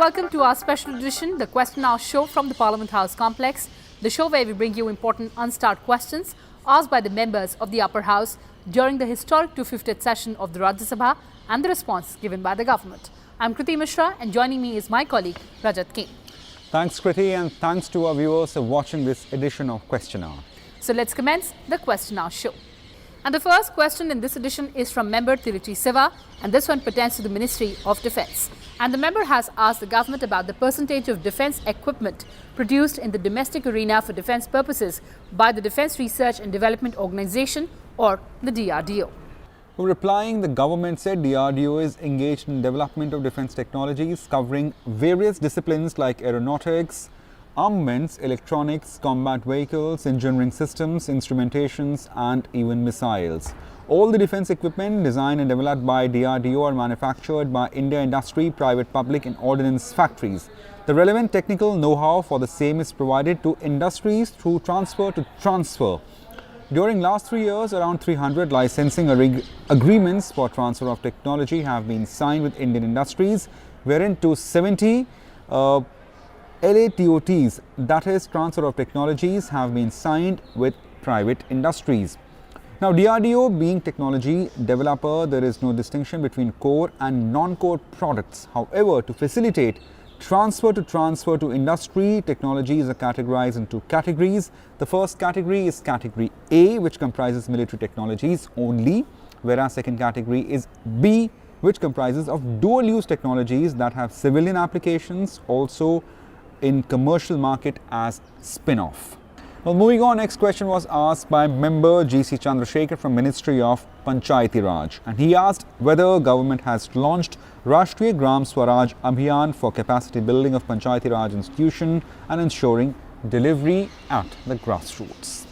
welcome to our special edition, the Question Hour show from the Parliament House complex, the show where we bring you important unstarred questions asked by the members of the upper house during the historic 250th session of the Rajya Sabha and the response given by the government. I'm Kriti Mishra and joining me is my colleague Rajat Kain. Thanks Kriti, and thanks to our viewers for watching this edition of Question Hour. So let's commence the Question Hour show. And the first question in this edition is from member Tirruchi Siva, and this one pertains to the Ministry of Defence. And the member has asked the government about the percentage of defence equipment produced in the domestic arena for defence purposes by the Defence Research and Development Organisation, or the DRDO. Replying, the government said DRDO is engaged in development of defence technologies covering various disciplines like aeronautics, armaments, electronics, combat vehicles, engineering systems, instrumentations and even missiles. All the defence equipment designed and developed by DRDO are manufactured by India industry, private, public and ordnance factories. The relevant technical know-how for the same is provided to industries through transfer to transfer. During last 3 years, around 300 licensing agreements for transfer of technology have been signed with Indian industries, wherein 270 LATOTs, that is transfer of technologies, have been signed with private industries. Now, DRDO being technology developer, there is no distinction between core and non-core products. However, to facilitate transfer to industry, technologies are categorized into categories. The first category is category A, which comprises military technologies only, whereas second category is B, which comprises of dual-use technologies that have civilian applications also in commercial market as spin-off. Well, moving on, next question was asked by member GC Chandrasekhar from Ministry of Panchayati Raj, and he asked whether government has launched RASHTRIYA SWARAJ ABHIYAN for capacity building of Panchayati Raj institution and ensuring delivery at the grassroots.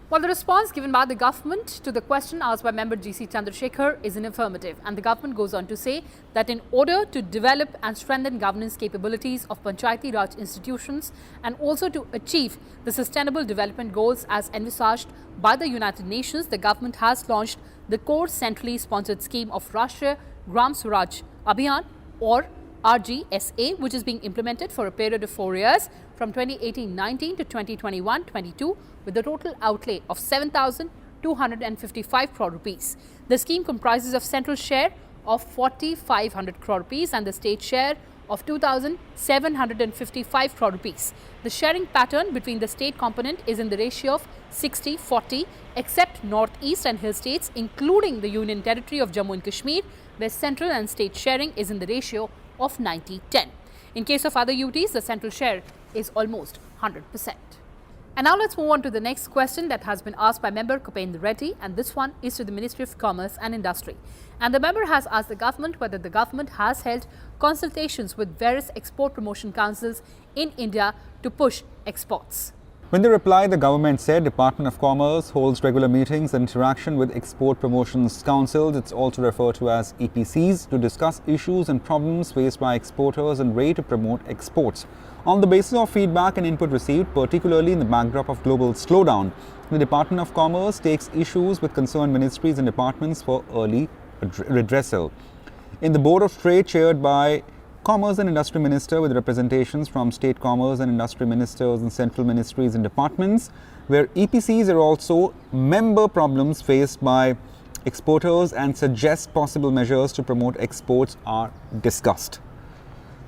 Well, the response given by the government to the question asked by member GC Chandrasekhar is an affirmative, and the government goes on to say that in order to develop and strengthen governance capabilities of Panchayati Raj institutions and also to achieve the sustainable development goals as envisaged by the United Nations, the government has launched the core centrally sponsored scheme of RASHTRIYA SWARAJ ABHIYAN, or RGSA, which is being implemented for a period of 4 years from 2018-19 to 2021-22 with a total outlay of 7,255 crore rupees. The scheme comprises of central share of 4,500 crore rupees and the state share of 2,755 crore rupees. The sharing pattern between the state component is in the ratio of 60-40, except northeast and hill states, including the Union Territory of Jammu and Kashmir, where central and state sharing is in the ratio of 90-10. In case of other UTs, the central share is almost 100%. And now let's move on to the next question that has been asked by member Kain Reddy, and this one is to the Ministry of Commerce and Industry. And the member has asked the government whether the government has held consultations with various export promotion councils in India to push exports. When they replied, the government said Department of Commerce holds regular meetings and interaction with export promotions councils, it's also referred to as EPCs, to discuss issues and problems faced by exporters and way to promote exports. On the basis of feedback and input received, particularly in the backdrop of global slowdown, the Department of Commerce takes issues with concerned ministries and departments for early redressal. In the Board of Trade chaired by Commerce and Industry Minister with representations from State Commerce and Industry Ministers and central ministries and departments, where EPCs are also member problems faced by exporters and suggest possible measures to promote exports are discussed.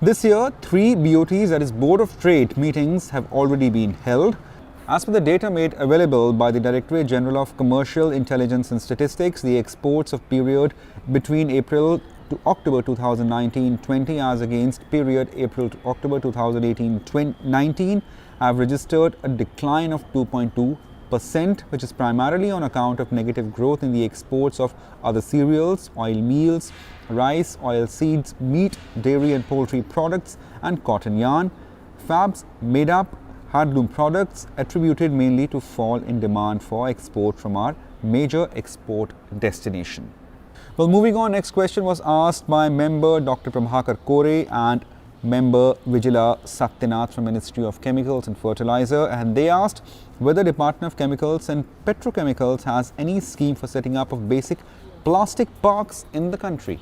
This year, 3 BOTs, that is Board of Trade meetings, have already been held. As per the data made available by the Directorate General of Commercial Intelligence and Statistics, the exports of period between April to October 2019-20 as against period April to October 2018-19 have registered a decline of 2.2%, which is primarily on account of negative growth in the exports of other cereals, oil meals, rice, oil seeds, meat, dairy and poultry products and cotton yarn. Fabs made up handloom products, attributed mainly to fall in demand for export from our major export destination. Well, moving on, next question was asked by member Dr. Prabhakar Kore and member Vigila Satyanath from Ministry of Chemicals and Fertilizer, and they asked whether Department of Chemicals and Petrochemicals has any scheme for setting up of basic plastic parks in the country.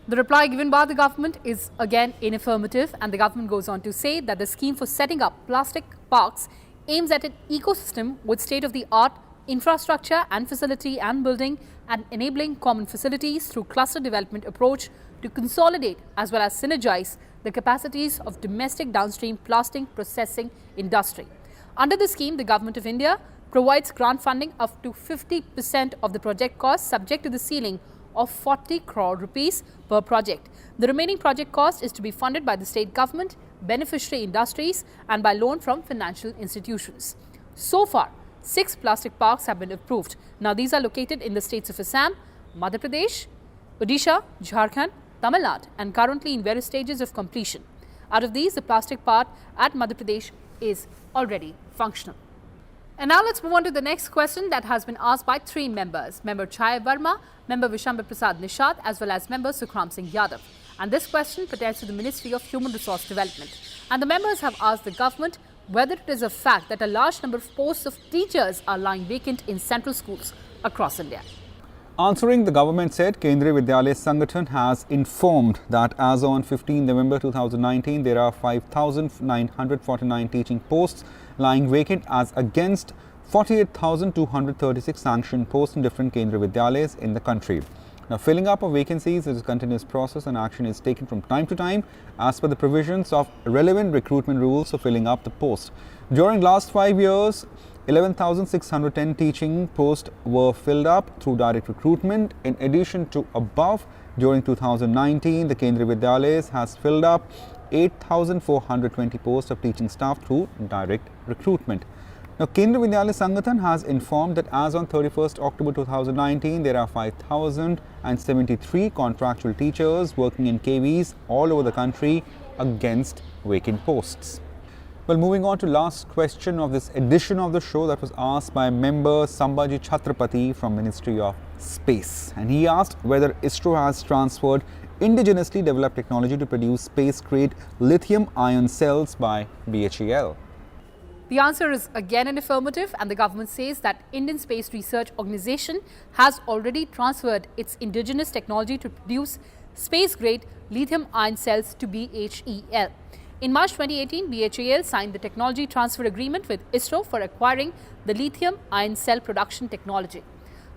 The reply given by the government is again in affirmative, and the government goes on to say that the scheme for setting up plastic parks aims at an ecosystem with state-of-the-art infrastructure and facility and building and enabling common facilities through cluster development approach to consolidate as well as synergize the capacities of domestic downstream plastic processing industry. Under the scheme, the Government of India provides grant funding up to 50% of the project cost subject to the ceiling of 40 crore rupees per project. The remaining project cost is to be funded by the state government, beneficiary industries and by loan from financial institutions. So far, 6 plastic parks have been approved. Now these are located in the states of Assam, Madhya Pradesh, Odisha, Jharkhand, Tamil Nadu and currently in various stages of completion. Out of these, the plastic part at Madhya Pradesh is already functional. And now let's move on to the next question that has been asked by 3 members. Member Chaya Verma, Member Vishambhar Prasad Nishad as well as Member Sukhram Singh Yadav. And this question pertains to the Ministry of Human Resource Development. And the members have asked the government whether it is a fact that a large number of posts of teachers are lying vacant in central schools across India. Answering, the government said Kendriya Vidyalaya Sangathan has informed that as on 15 November 2019, there are 5,949 teaching posts lying vacant as against 48,236 sanctioned posts in different Kendriya Vidyalayas in the country. Now, filling up of vacancies is a continuous process and action is taken from time to time as per the provisions of relevant recruitment rules for filling up the post. During last 5 years, 11,610 teaching posts were filled up through direct recruitment. In addition to above, during 2019, the Kendriya Vidyalayas has filled up 8,420 posts of teaching staff through direct recruitment. Now, Kendriya Vidyalaya Sangathan has informed that as on 31st October 2019, there are 5,073 contractual teachers working in KVs all over the country against vacant posts. Well, moving on to last question of this edition of the show that was asked by member Sambhaji Chhatrapati from Ministry of Space. And he asked whether ISRO has transferred indigenously developed technology to produce space-grade lithium-ion cells by BHEL. The answer is again an affirmative, and the government says that Indian Space Research Organisation has already transferred its indigenous technology to produce space-grade lithium-ion cells to BHEL. In March 2018, BHEL signed the technology transfer agreement with ISRO for acquiring the lithium-ion cell production technology.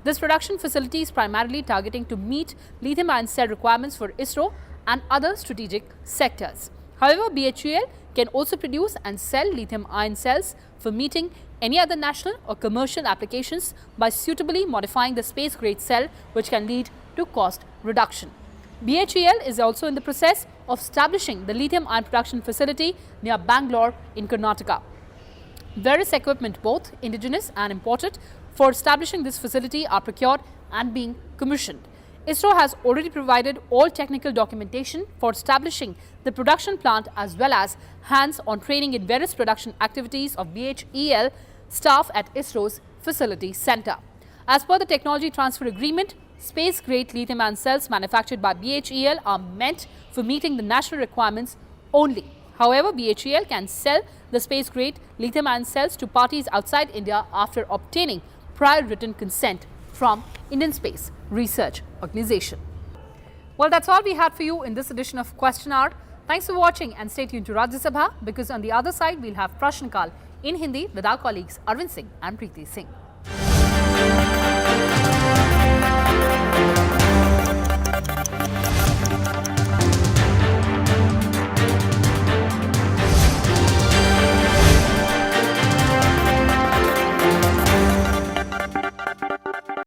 This production facility is primarily targeting to meet lithium-ion cell requirements for ISRO and other strategic sectors. However, BHEL can also produce and sell lithium-ion cells for meeting any other national or commercial applications by suitably modifying the space-grade cell, which can lead to cost reduction. BHEL is also in the process of establishing the lithium-ion production facility near Bangalore in Karnataka. Various equipment, both indigenous and imported, for establishing this facility are procured and being commissioned. ISRO has already provided all technical documentation for establishing the production plant as well as hands-on training in various production activities of BHEL staff at ISRO's facility center. As per the technology transfer agreement, space-grade lithium-ion cells manufactured by BHEL are meant for meeting the national requirements only. However, BHEL can sell the space-grade lithium-ion cells to parties outside India after obtaining prior written consent from Indian Space Research Organisation. Well, that's all we had for you in this edition of Question Hour. Thanks for watching and stay tuned to Rajya Sabha, because on the other side we'll have Prashn Kal in Hindi with our colleagues Arvind Singh and Kriti Singh.